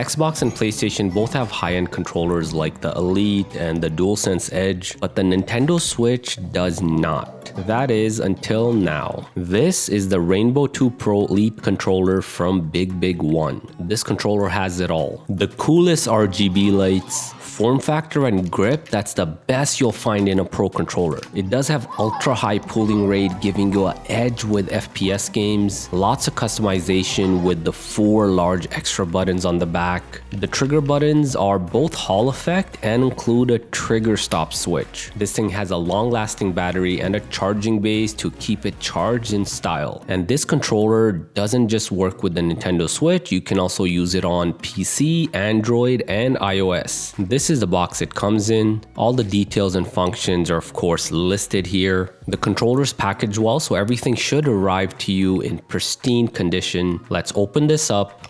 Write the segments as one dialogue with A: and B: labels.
A: Xbox and PlayStation both have high-end controllers like the Elite and the DualSense Edge, but the Nintendo Switch does not. That is until now. This is the Rainbow 2 Pro Elite controller from BigBig Won. This controller has it all. The coolest RGB lights, form factor and grip, that's the best you'll find in a Pro controller. It does have ultra high pulling rate, giving you an edge with FPS games. Lots of customization with the 4 large extra buttons on the back. The trigger buttons are both Hall effect and include a trigger stop switch. This thing has a long lasting battery and a charging base to keep it charged in style. And this controller doesn't just work with the Nintendo Switch, you can also use it on PC, Android, and iOS. This is the box it comes in. All the details and functions are of course listed here. The controller's packaged well, so everything should arrive to you in pristine condition. Let's open this up.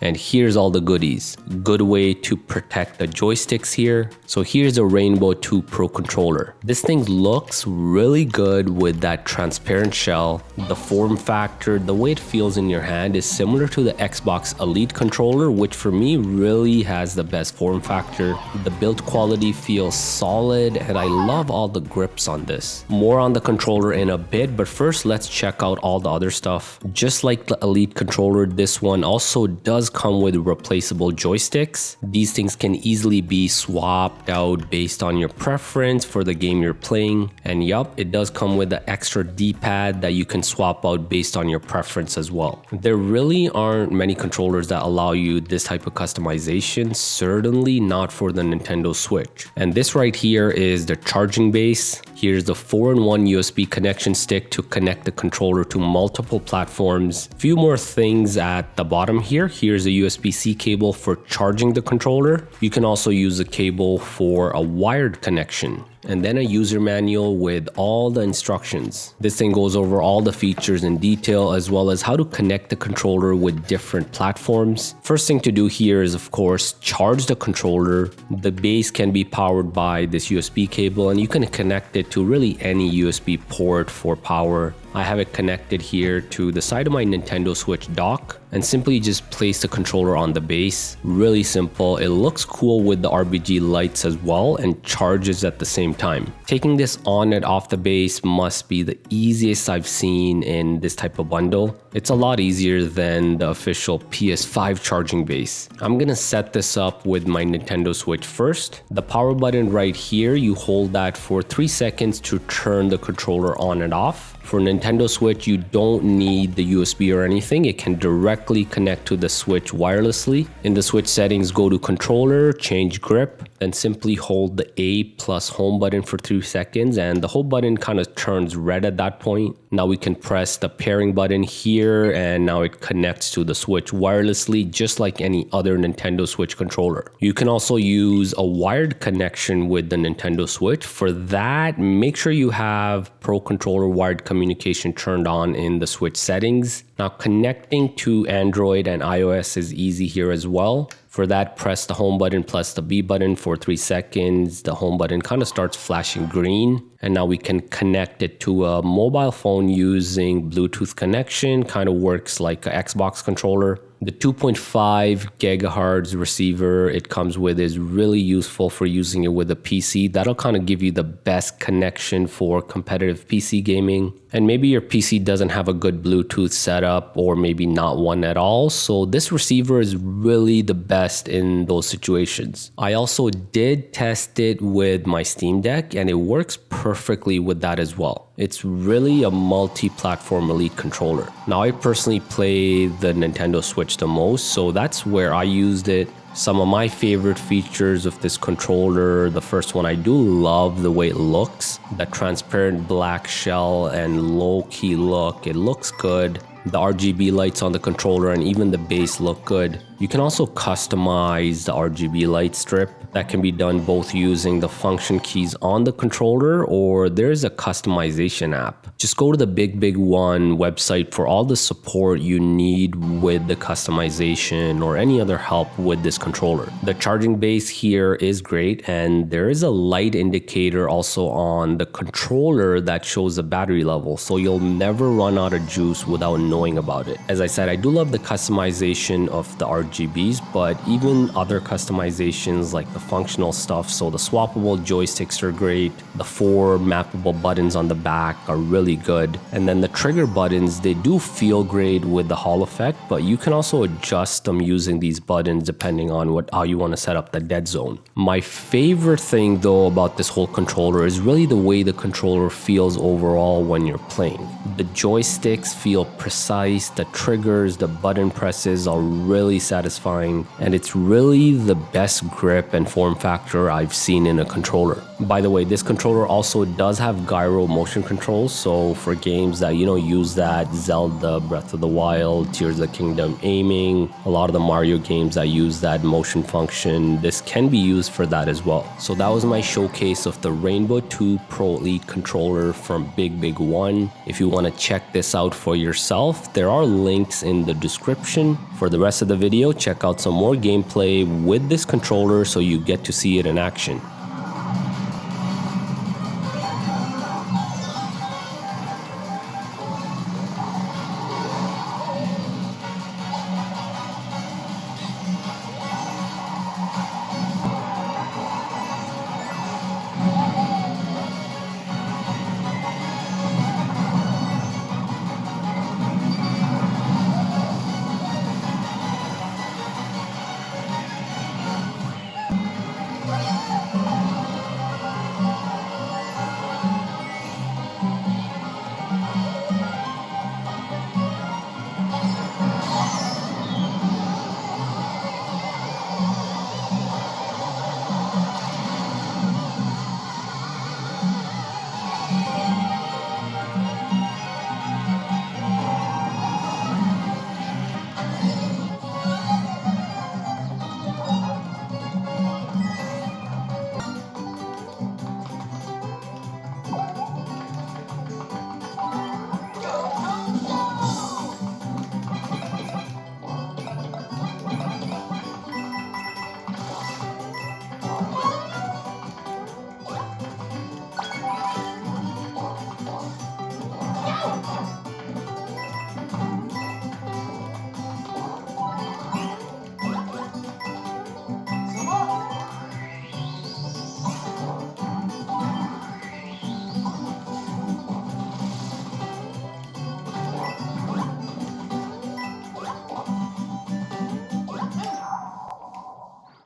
A: And here's all the goodies. Good way to protect the joysticks here. So here's a Rainbow 2 Pro controller. This thing looks really good with that transparent shell. The form factor, the way it feels in your hand is similar to the Xbox Elite controller, which for me really has the best form factor. The build quality feels solid and I love all the grips on this. More on the controller in a bit, but first let's check out all the other stuff. Just like the Elite controller, this one also does come with replaceable joysticks. These things can easily be swapped out based on your preference for the game you're playing. And yup, it does come with the extra D-pad that you can swap out based on your preference as well. There really aren't many controllers that allow you this type of customization, certainly not for the Nintendo Switch. And this right here is the charging base. Here's the 4-in-1 USB connection stick to connect the controller to multiple platforms. Few more things at the bottom here. Here's a USB-C cable for charging the controller. You can also use a cable for a wired connection. And then a user manual with all the instructions. This thing goes over all the features in detail as well as how to connect the controller with different platforms. First thing to do here is of course charge the controller. The base can be powered by this USB cable and you can connect it to really any USB port for power. I have it connected here to the side of my Nintendo Switch dock and simply just place the controller on the base. Really simple. It looks cool with the RGB lights as well and charges at the same time. Taking this on and off the base must be the easiest I've seen in this type of bundle. It's a lot easier than the official PS5 charging base. I'm gonna set this up with my Nintendo Switch first. The power button right here, you hold that for 3 seconds to turn the controller on and off. For Nintendo Switch, you don't need the USB or anything. It can directly connect to the Switch wirelessly. In the Switch settings, go to controller, change grip, then simply hold the A plus home button for 3 seconds and the whole button kind of turns red at that point. Now we can press the pairing button here and now it connects to the Switch wirelessly just like any other Nintendo Switch controller. You can also use a wired connection with the Nintendo Switch. For that, make sure you have Pro Controller wired communication turned on in the Switch settings. Now connecting to Android and iOS is easy here as well. For that, press the home button plus the B button for 3 seconds. The home button kind of starts flashing green. And now we can connect it to a mobile phone using Bluetooth connection. Kind of works like an Xbox controller. The 2.5 gigahertz receiver it comes with is really useful for using it with a PC. That'll kind of give you the best connection for competitive PC gaming. And maybe your PC doesn't have a good Bluetooth setup or maybe not one at all. So this receiver is really the best in those situations. I also did test it with my Steam Deck and it works perfectly with that as well. It's really a multi-platform Elite controller. Now I personally play the Nintendo Switch the most, so that's where I used it. Some of my favorite features of this controller, the first one, I do love the way it looks. That transparent black shell and low-key look, it looks good. The RGB lights on the controller and even the base look good. You can also customize the RGB light strip. That can be done both using the function keys on the controller or there's a customization app. Just go to the BigBig Won website for all the support you need with the customization or any other help with this controller. The charging base here is great and there is a light indicator also on the controller that shows the battery level, so you'll never run out of juice without knowing about it. As I said, I do love the customization of the RGB RGBs, but even other customizations like the functional stuff, so the swappable joysticks are great, the 4 mappable buttons on the back are really good, and then the trigger buttons, they do feel great with the Hall effect, but you can also adjust them using these buttons depending on how you want to set up the dead zone. My favorite thing though about this whole controller is really the way the controller feels overall when you're playing. The joysticks feel precise, the triggers, the button presses are really satisfying, and it's really the best grip and form factor I've seen in a controller. By the way, this controller also does have gyro motion controls, so for games that use that, Zelda, Breath of the Wild, Tears of the Kingdom aiming, a lot of the Mario games that use that motion function, this can be used for that as well. So that was my showcase of the Rainbow 2 Pro Elite controller from BigBig Won. If you want to check this out for yourself, there are links in the description. For the rest of the video, check out some more gameplay with this controller so you get to see it in action.